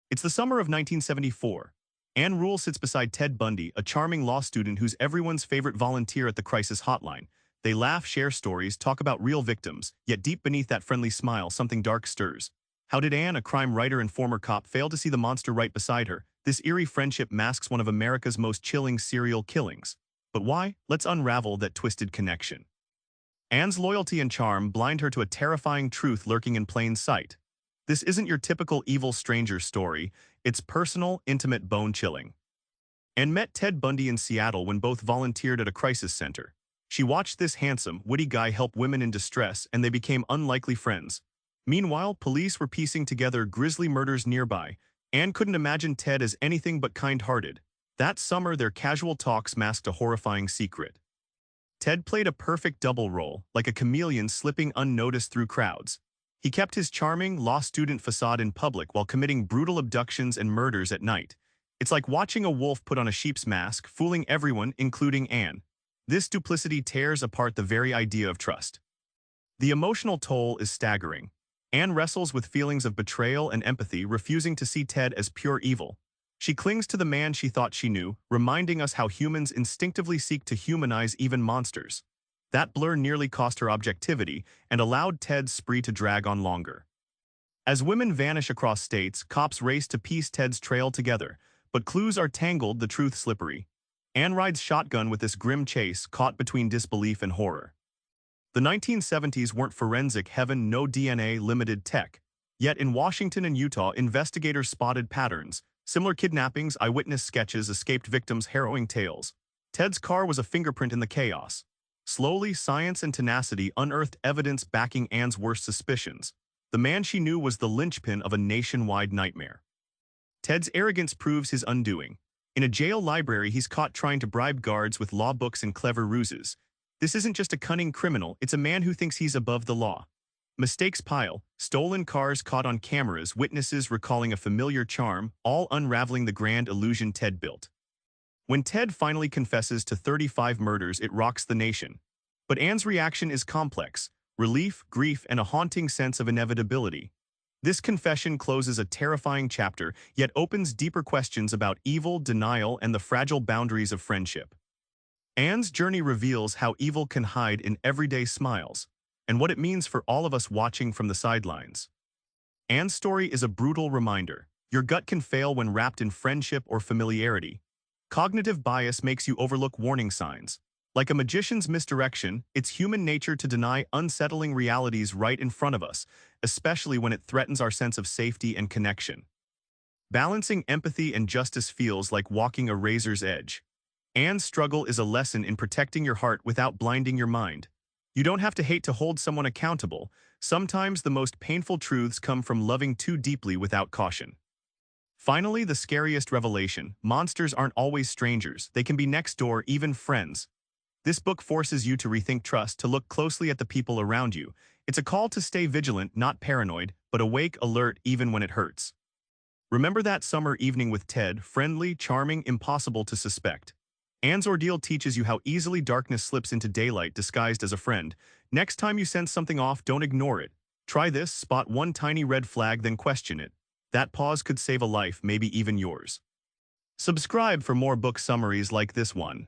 It's the summer of 1974. Anne Rule sits beside Ted Bundy, a charming law student who's everyone's favorite volunteer at the crisis hotline. They laugh, share stories, talk about real victims, yet deep beneath that friendly smile, something dark stirs. How did Anne, a crime writer and former cop, fail to see the monster right beside her? This eerie friendship masks one of America's most chilling serial killings. But why? Let's unravel that twisted connection. Anne's loyalty and charm blind her to a terrifying truth lurking in plain sight. This isn't your typical evil stranger story, it's personal, intimate, bone-chilling. Anne met Ted Bundy in Seattle when both volunteered at a crisis center. She watched this handsome, witty guy help women in distress, and they became unlikely friends. Meanwhile, police were piecing together grisly murders nearby. Anne couldn't imagine Ted as anything but kind-hearted. That summer, their casual talks masked a horrifying secret. Ted played a perfect double role, like a chameleon slipping unnoticed through crowds. He kept his charming, law student facade in public while committing brutal abductions and murders at night. It's like watching a wolf put on a sheep's mask, fooling everyone, including Anne. This duplicity tears apart the very idea of trust. The emotional toll is staggering. Anne wrestles with feelings of betrayal and empathy, refusing to see Ted as pure evil. She clings to the man she thought she knew, reminding us how humans instinctively seek to humanize even monsters. That blur nearly cost her objectivity and allowed Ted's spree to drag on longer. As women vanish across states, cops race to piece Ted's trail together, but clues are tangled, the truth slippery. Anne rides shotgun with this grim chase, caught between disbelief and horror. The 1970s weren't forensic heaven, no DNA, limited tech. Yet in Washington and Utah, investigators spotted patterns. Similar kidnappings, eyewitness sketches, escaped victims, harrowing tales. Ted's car was a fingerprint in the chaos. Slowly, science and tenacity unearthed evidence backing Anne's worst suspicions. The man she knew was the linchpin of a nationwide nightmare. Ted's arrogance proves his undoing. In a jail library, he's caught trying to bribe guards with law books and clever ruses. This isn't just a cunning criminal, it's a man who thinks he's above the law. Mistakes pile, stolen cars caught on cameras, witnesses recalling a familiar charm, all unraveling the grand illusion Ted built. When Ted finally confesses to 35 murders, it rocks the nation. But Anne's reaction is complex: relief, grief, and a haunting sense of inevitability. This confession closes a terrifying chapter, yet opens deeper questions about evil, denial, and the fragile boundaries of friendship. Anne's journey reveals how evil can hide in everyday smiles, and what it means for all of us watching from the sidelines. Anne's story is a brutal reminder. Your gut can fail when wrapped in friendship or familiarity. Cognitive bias makes you overlook warning signs. Like a magician's misdirection, it's human nature to deny unsettling realities right in front of us, especially when it threatens our sense of safety and connection. Balancing empathy and justice feels like walking a razor's edge. Anne's struggle is a lesson in protecting your heart without blinding your mind. You don't have to hate to hold someone accountable. Sometimes the most painful truths come from loving too deeply without caution. Finally, the scariest revelation: monsters aren't always strangers. They can be next door, even friends. This book forces you to rethink trust, to look closely at the people around you. It's a call to stay vigilant, not paranoid, but awake, alert, even when it hurts. Remember that summer evening with Ted, friendly, charming, impossible to suspect. Anne's ordeal teaches you how easily darkness slips into daylight disguised as a friend. Next time you sense something off, don't ignore it. Try this: spot one tiny red flag, then question it. That pause could save a life, maybe even yours. Subscribe for more book summaries like this one.